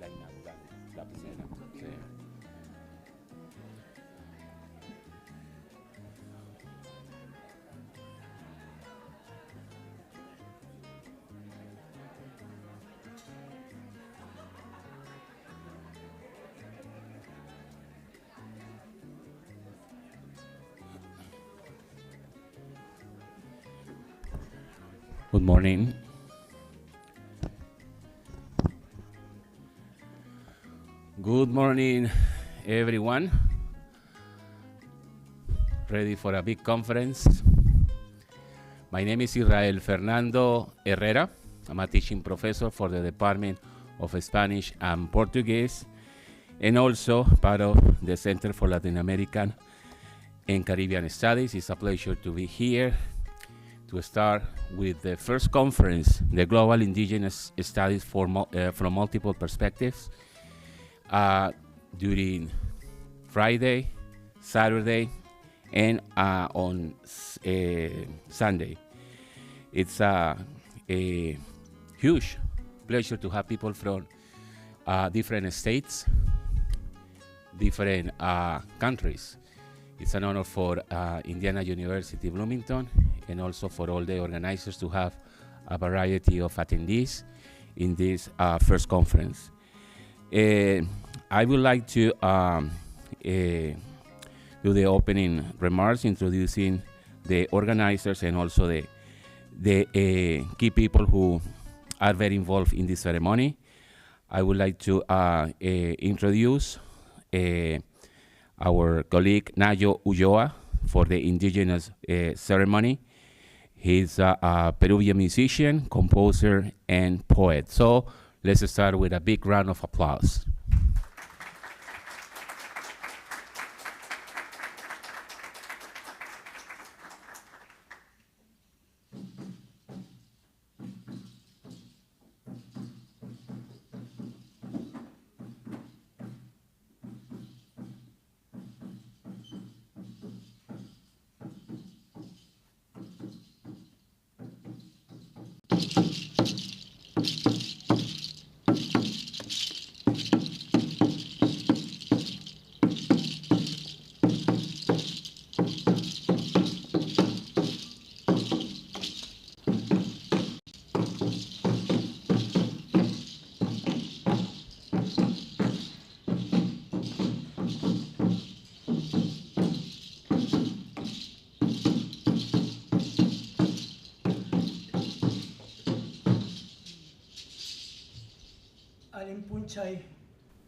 la inaugural, la primera. Sí. Good morning. Good morning, everyone. Ready for a big conference? My name is Israel Fernando Herrera. I'm a teaching professor for the Department of Spanish and Portuguese, and also part of the Center for Latin American and Caribbean Studies. It's a pleasure to be here to start with the first conference, the Global Indigenous Studies from multiple perspectives, during Friday, Saturday, and on Sunday. It's a huge pleasure to have people from different states, different countries. It's an honor for Indiana University Bloomington and also for all the organizers to have a variety of attendees in this first conference. I would like to do the opening remarks, introducing the organizers and also the key people who are very involved in this ceremony. I would like to introduce our colleague Nayo Ulloa for the Indigenous ceremony. He's a Peruvian musician, composer, and poet. So let's start with a big round of applause.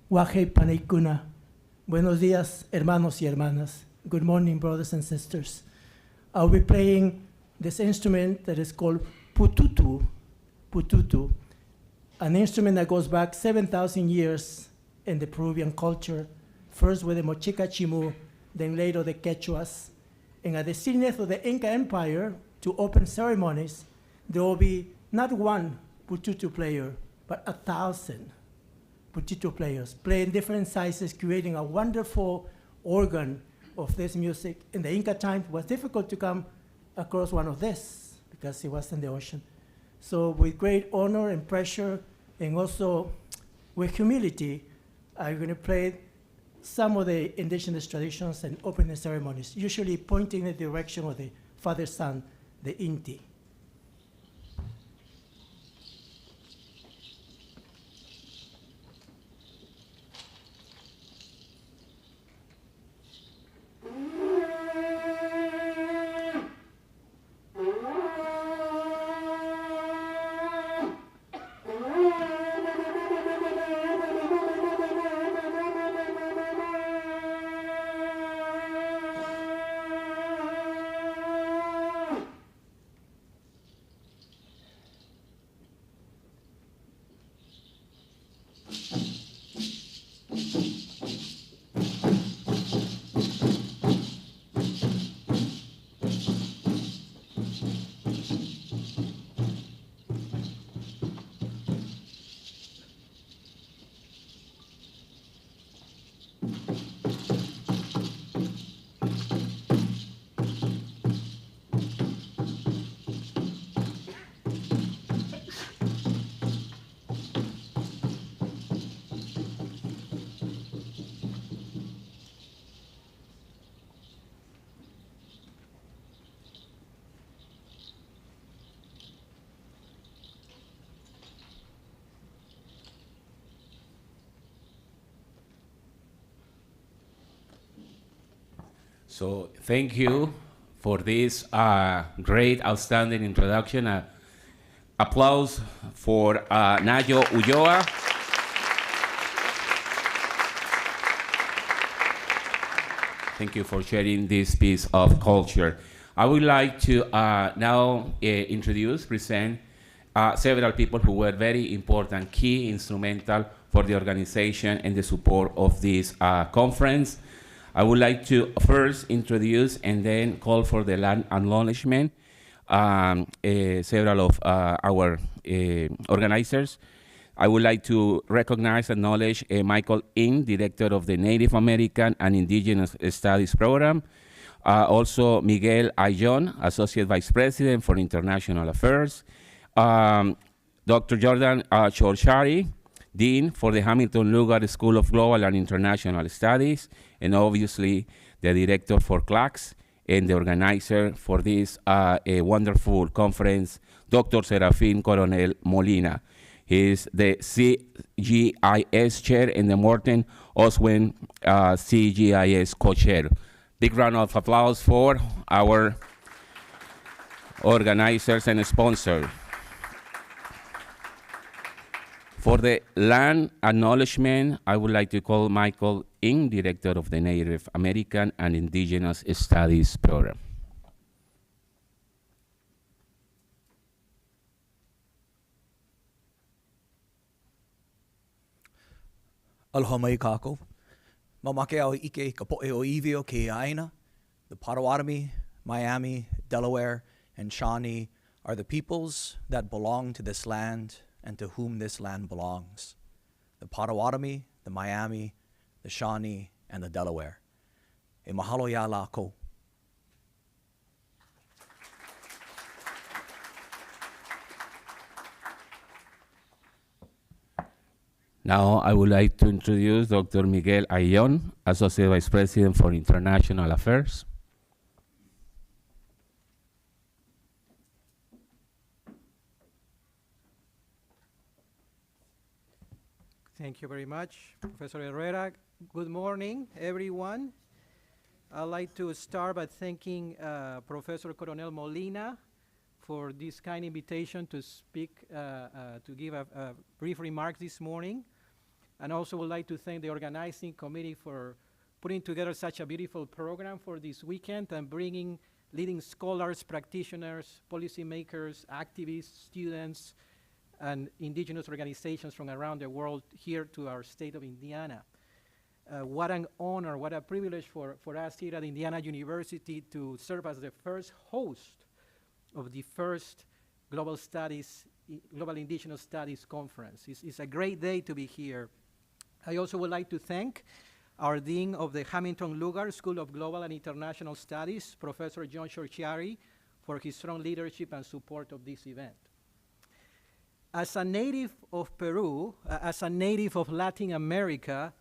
Waje Panaikuna. Buenos días, hermanos y hermanas. Good morning, brothers and sisters. I'll be playing this instrument that is called pututu. Pututu, an instrument that goes back 7,000 years in the Peruvian culture, first with the Mochica Chimu, then later the Quechuas. And at the zenith of the Inca Empire, to open ceremonies, there will be not one pututu player, but 1,000 pututu players playing different sizes, creating a wonderful organ of this music. In the Inca time, it was difficult to come across one of this because it was in the ocean. So with great honor and pressure, and also with humility, I'm going to play some of the indigenous traditions and opening ceremonies, usually pointing in the direction of the father son, the Inti. So thank you for this great, outstanding introduction. Applause for Nayo Ulloa. Thank you for sharing this piece of culture. I would like to now present several people who were very important, key, instrumental for the organization and the support of this conference. I would like to first introduce and then call for the land acknowledgement several of our organizers. I would like to recognize and acknowledge Michael Ng, Director of the Native American and Indigenous Studies Program. Also, Miguel Ayllón, Associate Vice President for International Affairs. Dr. Jordan Chorchari, Dean for the Hamilton Lugar School of Global and International Studies, and obviously the Director for CLACS and the organizer for this a wonderful conference, Dr. Serafín Coronel Molina. He is the CGIS Chair and the Morten Oswen CGIS Co-Chair. Big round of applause for our organizers and sponsors. For the land acknowledgement, I would like to call Michael Ng, Director of the Native American and Indigenous Studies Program. Aloha mai kākou. Mamake au ike ka po'e o iwio ke aina. The Potawatomi, Miami, Delaware, and Shawnee are the peoples that belong to this land and to whom this land belongs. The Potawatomi, the Miami, the Shawnee, and the Delaware. E mahalo ya lākou. Now I would like to introduce Dr. Miguel Ayllón, Associate Vice President for International Affairs. Thank you very much, Professor Herrera. Good morning, everyone. I'd like to start by thanking Professor Coronel Molina for this kind invitation to speak, to give a brief remark this morning. And also would like to thank the organizing committee for putting together such a beautiful program for this weekend and bringing leading scholars, practitioners, policymakers, activists, students, and indigenous organizations from around the world here to our state of Indiana. What an honor, what a privilege for us here at Indiana University to serve as the first host of the first Global Indigenous Studies Conference. It's a great day to be here. I also would like to thank our Dean of the Hamilton Lugar School of Global and International Studies, Professor John Chorchari, for his strong leadership and support of this event. As a native of Peru, as a native of Latin America,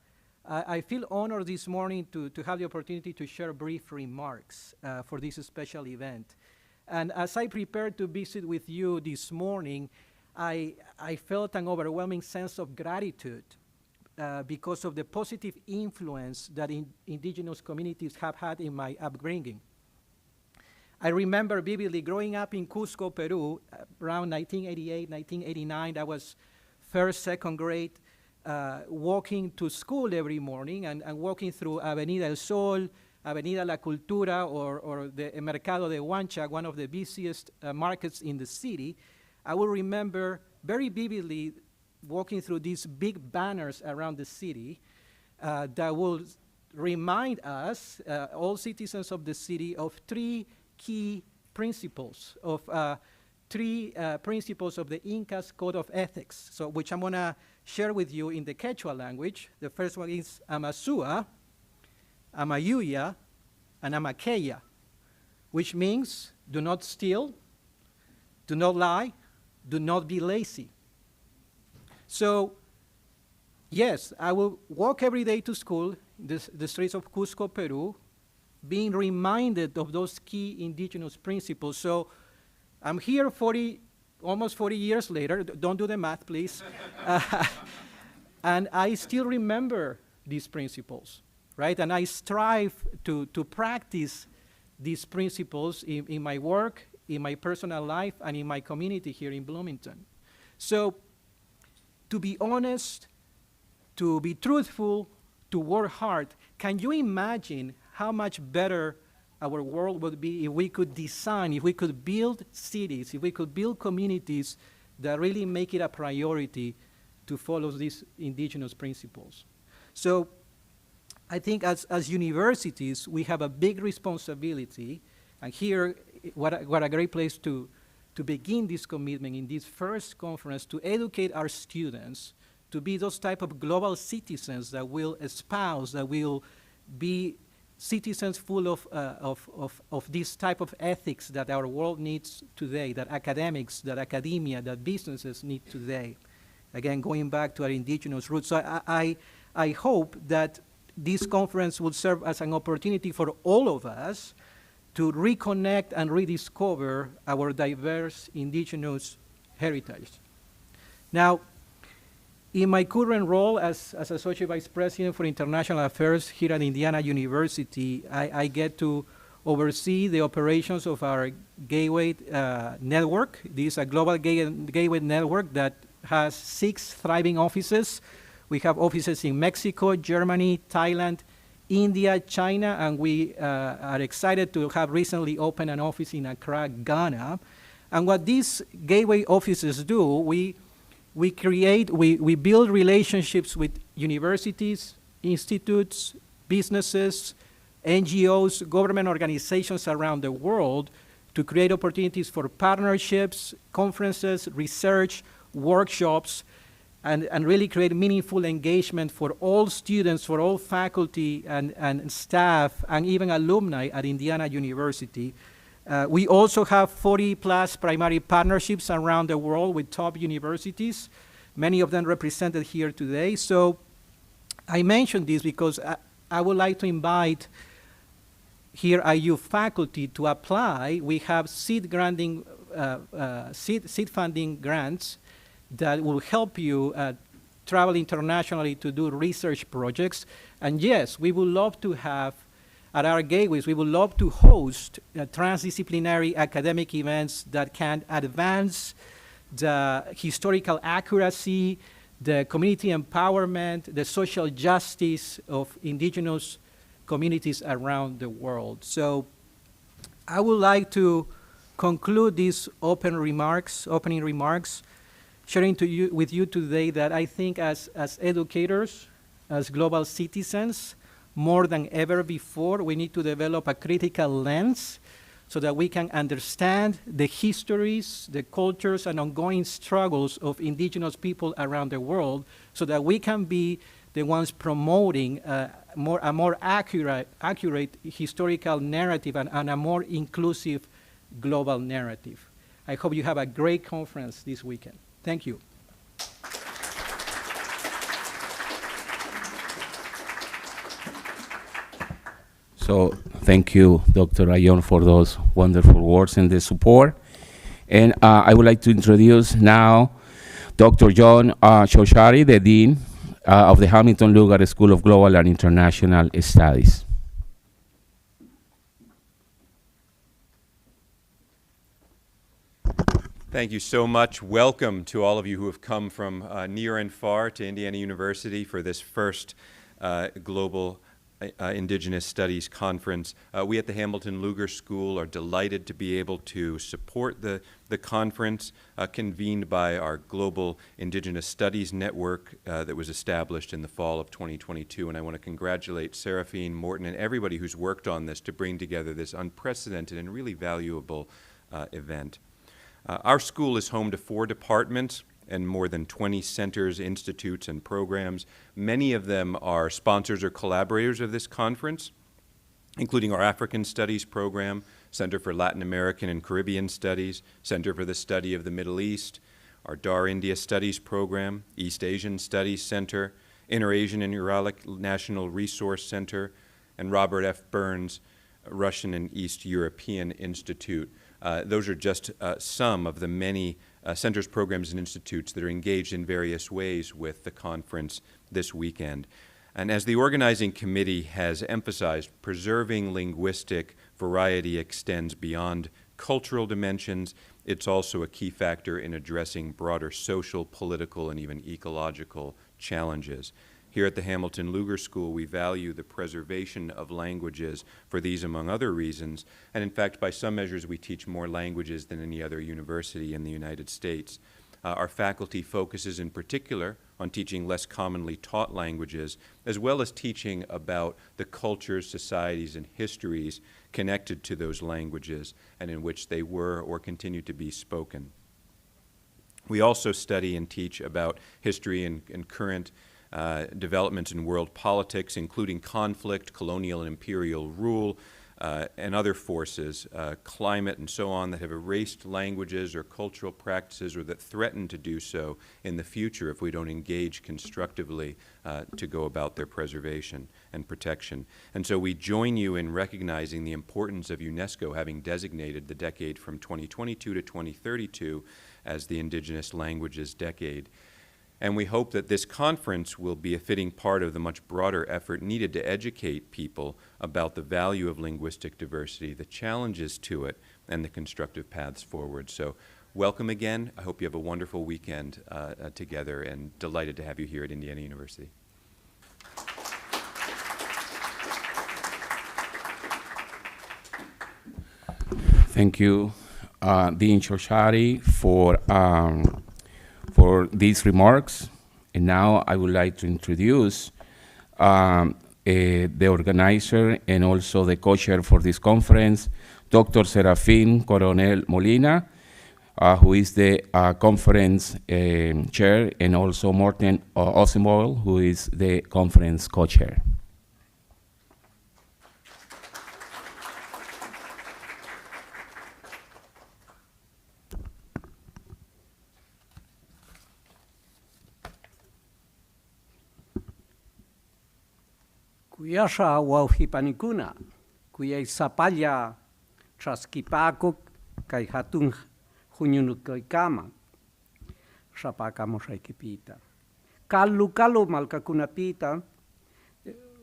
I feel honored this morning to have the opportunity to share brief remarks for this special event. And as I prepared to visit with you this morning, I felt an overwhelming sense of gratitude because of the positive influence that indigenous communities have had in my upbringing. I remember vividly growing up in Cusco, Peru, around 1988, 1989. I was first, second grade, walking to school every morning and walking through Avenida El Sol, Avenida La Cultura, or the Mercado de Huancha, one of the busiest markets in the city. I will remember very vividly walking through these big banners around the city that will remind us, all citizens of the city, of three key principles, of principles of the Inca's Code of Ethics, so which I'm gonna share with you in the Quechua language. The first one is Amasua, Amayuya, and Amakeya, which means do not steal, do not lie, do not be lazy. So, yes, I will walk every day to school, the streets of Cusco, Peru, being reminded of those key indigenous principles. So I'm here almost 40 years later. Don't do the math, please. And I still remember these principles. right? And I strive to practice these principles in my work, in my personal life, and in my community here in Bloomington. So, to be honest, to be truthful, to work hard, can you imagine how much better our world would be if we could design, if we could build cities, if we could build communities that really make it a priority to follow these indigenous principles? So I think as universities, we have a big responsibility, and here, what a great place to begin this commitment in this first conference, to educate our students to be those type of global citizens that will espouse, that will be citizens full of this type of ethics that our world needs today, that academics, that academia, that businesses need today. Again, going back to our indigenous roots. So I hope that this conference will serve as an opportunity for all of us to reconnect and rediscover our diverse indigenous heritage. Now, in my current role as Associate Vice President for International Affairs here at Indiana University, I get to oversee the operations of our Gateway network. This is a global gateway network that has 6 thriving offices. We have offices in Mexico, Germany, Thailand, India, China, and we are excited to have recently opened an office in Accra, Ghana. And what these gateway offices do, we build relationships with universities, institutes, businesses, NGOs, government organizations around the world to create opportunities for partnerships, conferences, research, workshops, and really create meaningful engagement for all students, for all faculty and staff, and even alumni at Indiana University. We also have 40+ primary partnerships around the world with top universities, many of them represented here today. So I mention this because I would like to invite here IU faculty to apply. We have seed funding grants that will help you travel internationally to do research projects. And yes, we would love to have, at our gateways, we would love to host transdisciplinary academic events that can advance the historical accuracy, the community empowerment, the social justice of indigenous communities around the world. So I would like to conclude these opening remarks, sharing with you today that I think as educators, as global citizens, more than ever before, we need to develop a critical lens so that we can understand the histories, the cultures, and ongoing struggles of indigenous people around the world so that we can be the ones promoting a more accurate historical narrative and a more inclusive global narrative. I hope you have a great conference this weekend. Thank you. So thank you, Dr. Ayon, for those wonderful words and the support. And I would like to introduce now Dr. John Shoshari, the Dean of the Hamilton Lugar School of Global and International Studies. Thank you so much. Welcome to all of you who have come from near and far to Indiana University for this first Global Indigenous Studies Conference. We at the Hamilton Lugar School are delighted to be able to support the conference convened by our Global Indigenous Studies Network that was established in the fall of 2022. And I want to congratulate Seraphine, Morton, and everybody who's worked on this to bring together this unprecedented and really valuable event. Our school is home to 4 departments and more than 20 centers, institutes, and programs. Many of them are sponsors or collaborators of this conference, including our African Studies program, Center for Latin American and Caribbean Studies, Center for the Study of the Middle East, our DAR India Studies program, East Asian Studies Center, Inter-Asian and Uralic National Resource Center, and Robert F. Burns Russian and East European Institute. Those are just some of the many centers, programs, and institutes that are engaged in various ways with the conference this weekend. And as the organizing committee has emphasized, preserving linguistic variety extends beyond cultural dimensions. It's also a key factor in addressing broader social, political, and even ecological challenges. Here at the Hamilton Lugar School, we value the preservation of languages for these, among other reasons. And in fact, by some measures, we teach more languages than any other university in the United States. Our faculty focuses in particular on teaching less commonly taught languages, as well as teaching about the cultures, societies, and histories connected to those languages and in which they were or continue to be spoken. We also study and teach about history and current developments in world politics, including conflict, colonial and imperial rule, and other forces, climate and so on, that have erased languages or cultural practices or that threaten to do so in the future if we don't engage constructively to go about their preservation and protection. And so we join you in recognizing the importance of UNESCO having designated the decade from 2022 to 2032 as the Indigenous Languages Decade. And we hope that this conference will be a fitting part of the much broader effort needed to educate people about the value of linguistic diversity, the challenges to it, and the constructive paths forward. So welcome again. I hope you have a wonderful weekend together, and delighted to have you here at Indiana University. Thank you, Dean Shoshari, for these remarks. And now I would like to introduce the organizer and also the co-chair for this conference, Dr. Serafín Coronel Molina, who is the conference chair, and also Morten Osenboel, who is the conference co-chair. Kuyasha wauhipanikuna, kuyay sapaya traskipakuk kay hatun huñunukaykama, rapakamushaykipita. Kalu malkakunapita,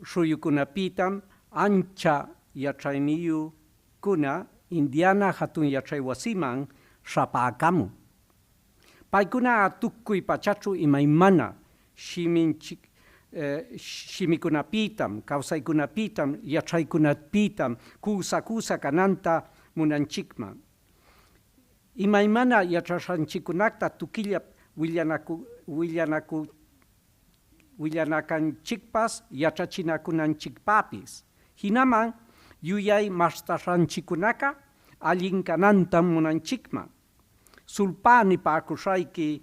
shuyukunapitam, ancha yachainiyu kuna, Indiana hatun yachaiwasiman, rapakamu. Paykuna atukuy pachachu imaymana, shimikunapitam, kawsaykunapitam, yachaykunapitam, kusa kananta munanchikman. Imaymana yachashanchikunakta tukilla willanakanchikpas yachachinakunanchikpapis. Hinaman yuyay mastashanchikunaka allinkanantam munanchikman. Sulpani paakushayki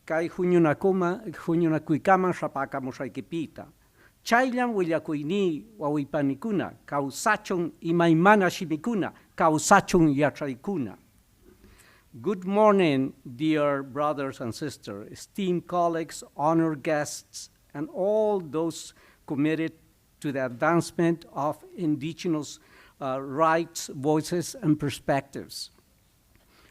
kay huñunakuykaman rapakamushaykipita. Chayllam willakuyni wawipanikuna, kawsachun imaymana shimikuna, kawsachun yachaykuna. Good morning, dear brothers and sisters, esteemed colleagues, honored guests, and all those committed to the advancement of indigenous rights, voices, and perspectives.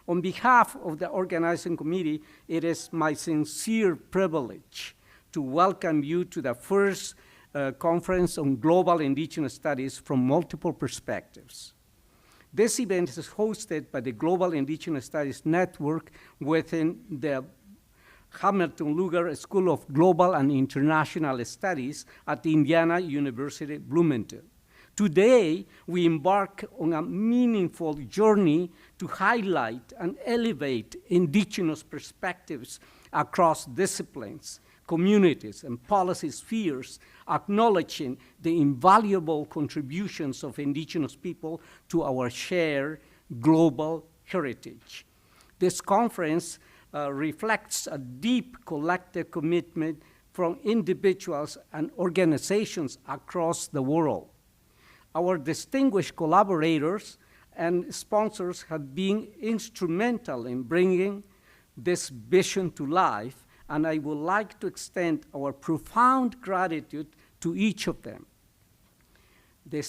On behalf of the organizing committee, it is my sincere privilege to welcome you to the first conference on global indigenous studies from multiple perspectives. This event is hosted by the Global Indigenous Studies Network within the Hamilton Lugar School of Global and International Studies at Indiana University, Bloomington. Today, we embark on a meaningful journey to highlight and elevate indigenous perspectives across disciplines, communities, and policy spheres, acknowledging the invaluable contributions of indigenous people to our shared global heritage. This conference reflects a deep collective commitment from individuals and organizations across the world. Our distinguished collaborators and sponsors have been instrumental in bringing this vision to life, and I would like to extend our profound gratitude to each of them. The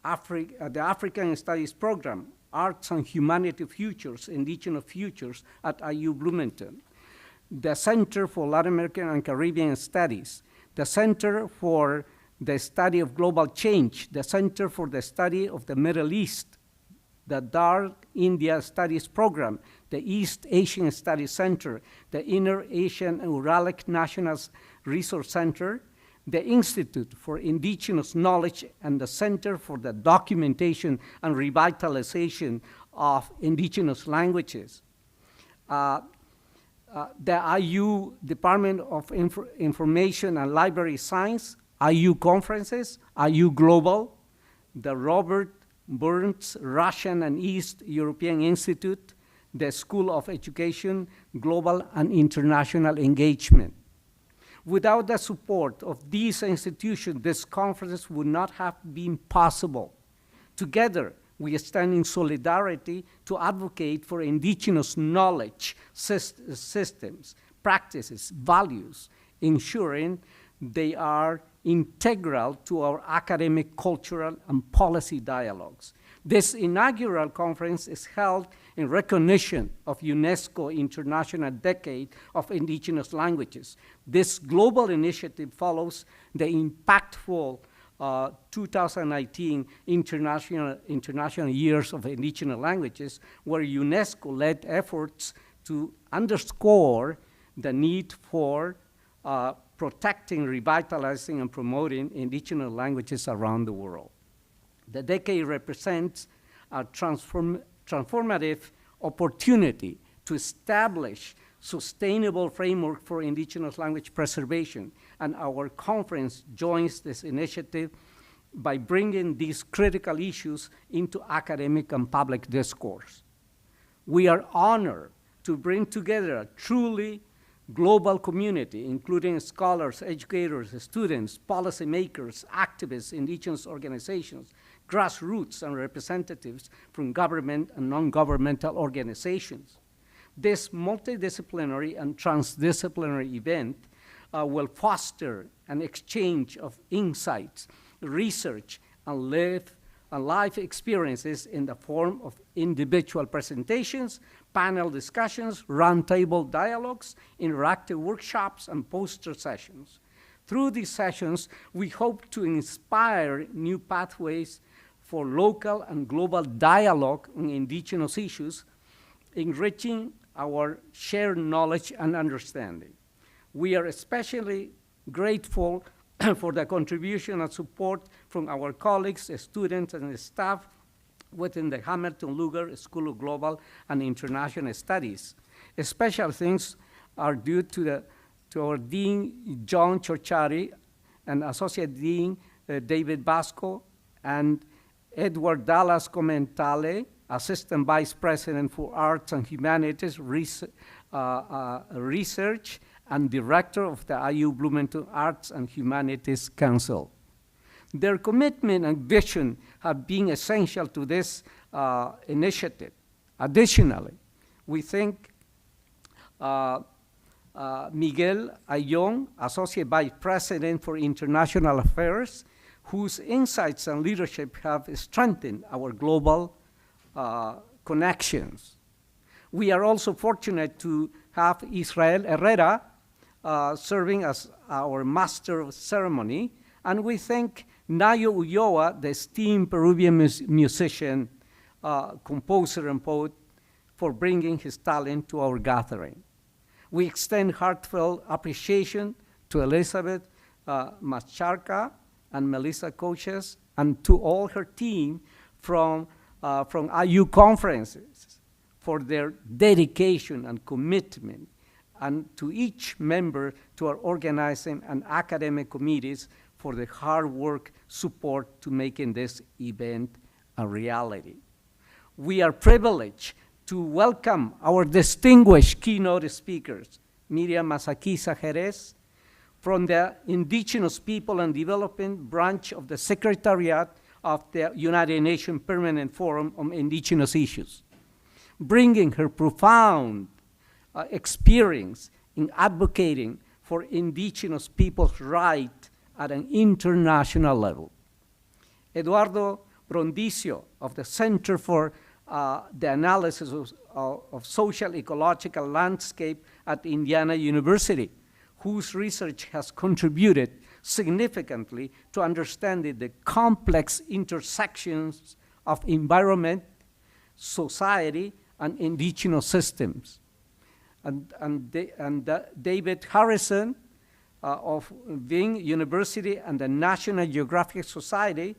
African Studies Program, Arts and Humanity Futures, Indigenous Futures at IU Bloomington. the Center for Latin American and Caribbean Studies, the Center for the Study of Global Change, the Center for the Study of the Middle East, the Dark India Studies Program, the East Asian Studies Center, the Inner Asian and Uralic National Resource Center, the Institute for Indigenous Knowledge, and the Center for the Documentation and Revitalization of Indigenous Languages. The IU Department of Information and Library Science, IU Conferences, IU Global, the Robert Burns Russian and East European Institute, the School of Education, Global and International Engagement. Without the support of these institutions, this conference would not have been possible. Together, we stand in solidarity to advocate for indigenous knowledge systems, practices, values, ensuring they are integral to our academic, cultural, and policy dialogues. This inaugural conference is held in recognition of UNESCO International Decade of Indigenous Languages. This global initiative follows the impactful 2019 International Years of Indigenous Languages, where UNESCO led efforts to underscore the need for protecting, revitalizing, and promoting indigenous languages around the world. The decade represents a transformative opportunity to establish sustainable framework for indigenous language preservation, and our conference joins this initiative by bringing these critical issues into academic and public discourse. We are honored to bring together a truly global community, including scholars, educators, students, policymakers, activists, indigenous organizations, grassroots, and representatives from government and non-governmental organizations. This multidisciplinary and transdisciplinary event will foster an exchange of insights, research, and life experiences in the form of individual presentations, panel discussions, roundtable dialogues, interactive workshops, and poster sessions. Through these sessions, we hope to inspire new pathways for local and global dialogue on indigenous issues, enriching our shared knowledge and understanding. We are especially grateful for the contribution and support from our colleagues, students, and staff within the Hamilton Lugar School of Global and International Studies. Special thanks are due to our Dean John Ciorciari and Associate Dean David Basco, and Edward Dallas Comentale, Assistant Vice President for Arts and Humanities Research and Director of the IU Bloomington Arts and Humanities Council. Their commitment and vision have been essential to this initiative. Additionally, we thank Miguel Ayllón, Associate Vice President for International Affairs, whose insights and leadership have strengthened our global connections. We are also fortunate to have Israel Herrera serving as our Master of Ceremony, and we thank Nayo Ulloa, the esteemed Peruvian musician, composer, and poet, for bringing his talent to our gathering. We extend heartfelt appreciation to Elizabeth Macharka and Melissa Coaches, and to all her team from IU conferences for their dedication and commitment, and to each member to our organizing and academic committees for the hard work support to making this event a reality. We are privileged to welcome our distinguished keynote speakers, Miriam Masakiza Jerez, from the Indigenous People and Development Branch of the Secretariat of the United Nations Permanent Forum on Indigenous Issues, bringing her profound experience in advocating for indigenous people's rights at an international level. Eduardo Brondicio of the Center for the analysis of social ecological landscape at Indiana University, whose research has contributed significantly to understanding the complex intersections of environment, society, and indigenous systems. David Harrison of Wing University and the National Geographic Society,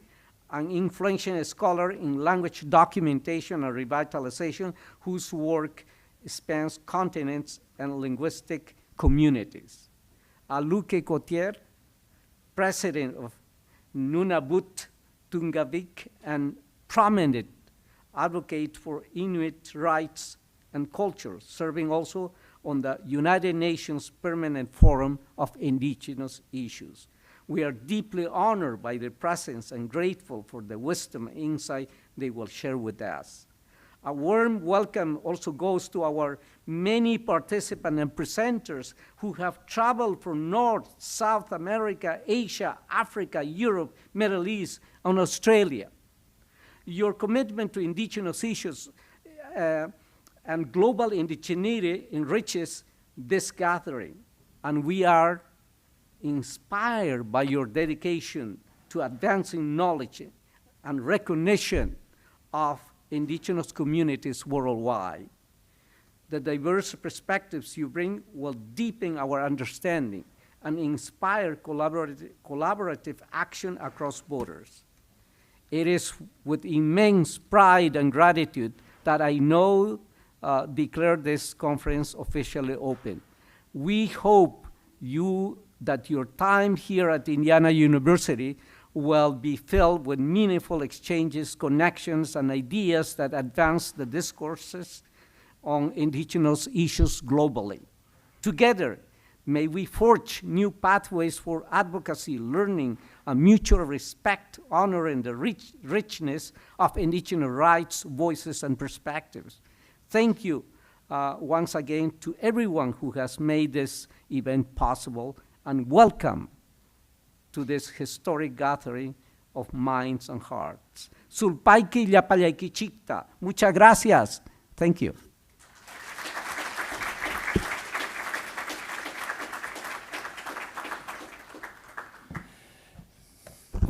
an influential scholar in language documentation and revitalization, whose work spans continents and linguistic communities. Luke Cotier, president of Nunavut, Tungavik, and prominent advocate for Inuit rights and culture, serving also on the United Nations Permanent Forum of Indigenous Issues. We are deeply honored by their presence and grateful for the wisdom and insight they will share with us. A warm welcome also goes to our many participants and presenters who have traveled from North, South America, Asia, Africa, Europe, Middle East, and Australia. Your commitment to indigenous issues and global indigeneity enriches this gathering, and we are inspired by your dedication to advancing knowledge and recognition of indigenous communities worldwide. The diverse perspectives you bring will deepen our understanding and inspire collaborative action across borders. It is with immense pride and gratitude that I now declare this conference officially open. We hope that your time here at Indiana University will be filled with meaningful exchanges, connections, and ideas that advance the discourses on indigenous issues globally. Together, may we forge new pathways for advocacy, learning, and mutual respect, honoring the richness of indigenous rights, voices, and perspectives. Thank you once again to everyone who has made this event possible, and welcome to this historic gathering of minds and hearts. Sulpaiki Llapallayki Chikta. Muchas gracias. Thank you.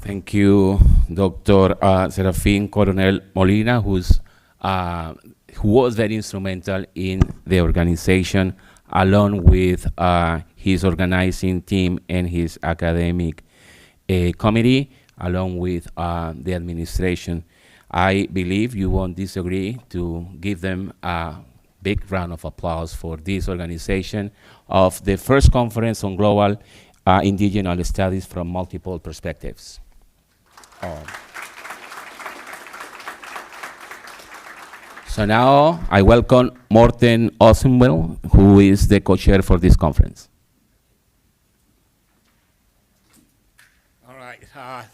Thank you, Dr. Serafín Coronel Molina, who was very instrumental in the organization, along with his organizing team and his academic committee, along with the administration. I believe you won't disagree to give them a big round of applause for this organization of the first conference on global indigenous studies from multiple perspectives. So now I welcome Morten Osenwell, who is the co-chair for this conference. All right,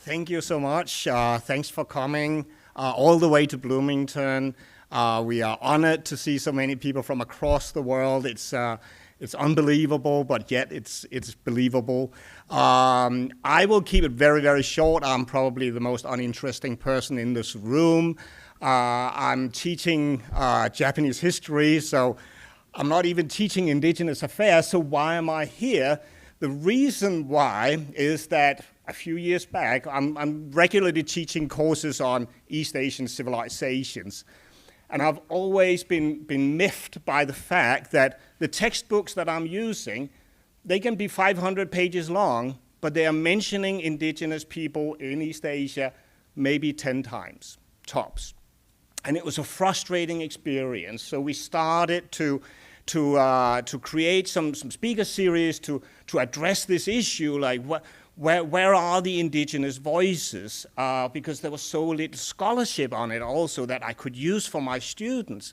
thank you so much. Thanks for coming all the way to Bloomington. We are honored to see so many people from across the world. It's unbelievable, but yet it's believable. I will keep it very, very short. I'm probably the most uninteresting person in this room. I'm teaching Japanese history, so I'm not even teaching indigenous affairs, so why am I here? The reason why is that a few years back, I'm regularly teaching courses on East Asian civilizations. And I've always been miffed by the fact that the textbooks that I'm using, they can be 500 pages long, but they are mentioning indigenous people in East Asia maybe 10 times, tops. And it was a frustrating experience. So we started to create some speaker series to address this issue, like where are the indigenous voices? Because there was so little scholarship on it also that I could use for my students.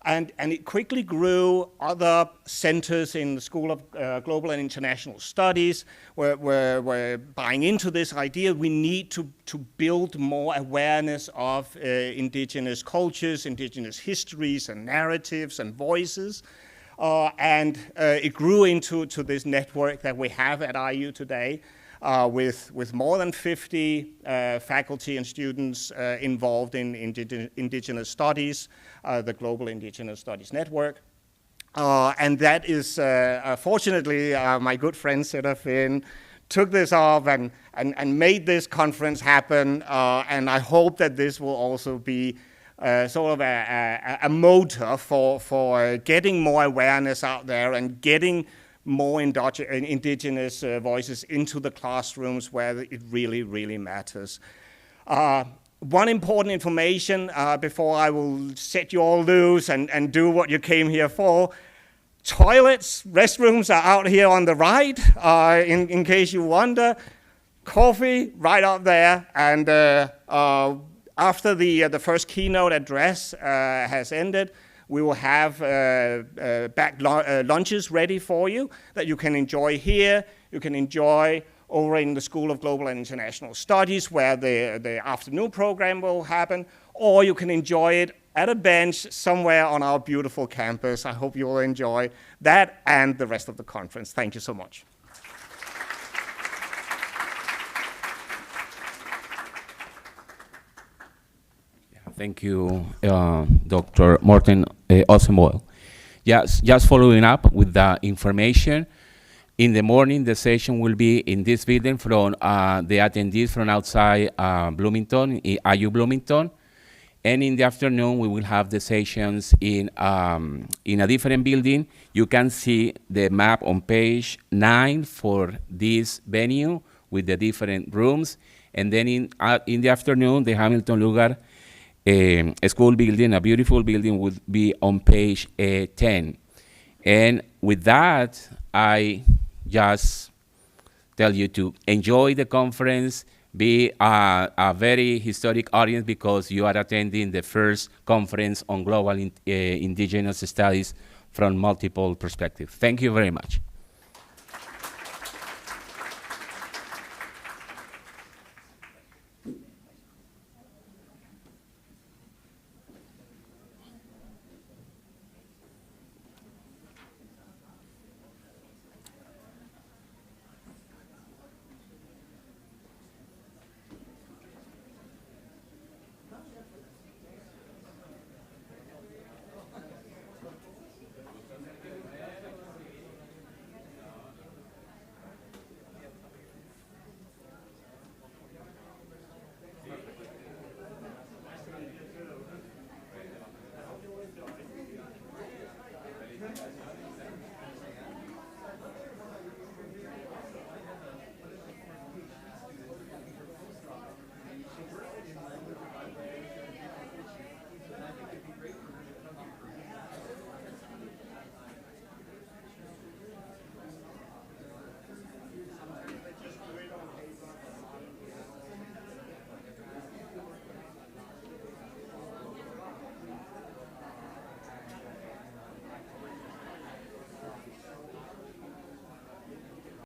And it quickly grew. Other centers in the School of Global and International Studies were buying into this idea. We need to build more awareness of indigenous cultures, indigenous histories and narratives and voices. And it grew into this network that we have at IU today. with more than 50 faculty and students involved in Indigenous studies, the Global Indigenous Studies Network. And that is, fortunately, my good friend Serafin took this off and made this conference happen. And I hope that this will also be sort of a motor for getting more awareness out there and getting more indigenous voices into the classrooms where it really, really matters. One important information before I will set you all loose and do what you came here for. Toilets, restrooms are out here on the right, in case you wonder. Coffee right up there, and after the first keynote address has ended, we will have lunches ready for you that you can enjoy here. You can enjoy over in the School of Global and International Studies, where the afternoon program will happen, or you can enjoy it at a bench somewhere on our beautiful campus. I hope you will enjoy that and the rest of the conference. Thank you so much. Thank you, Dr. Morten Ossenboil. Yes, just following up with the information. In the morning, the session will be in this building from the attendees from outside Bloomington, IU Bloomington. And in the afternoon, we will have the sessions in a different building. You can see the map on page 9 for this venue with the different rooms. And then in the afternoon, the Hamilton Lugar school building, a beautiful building, would be on page 10. And with that, I just tell you to enjoy the conference, be a very historic audience because you are attending the first conference on global indigenous studies from multiple perspectives. Thank you very much.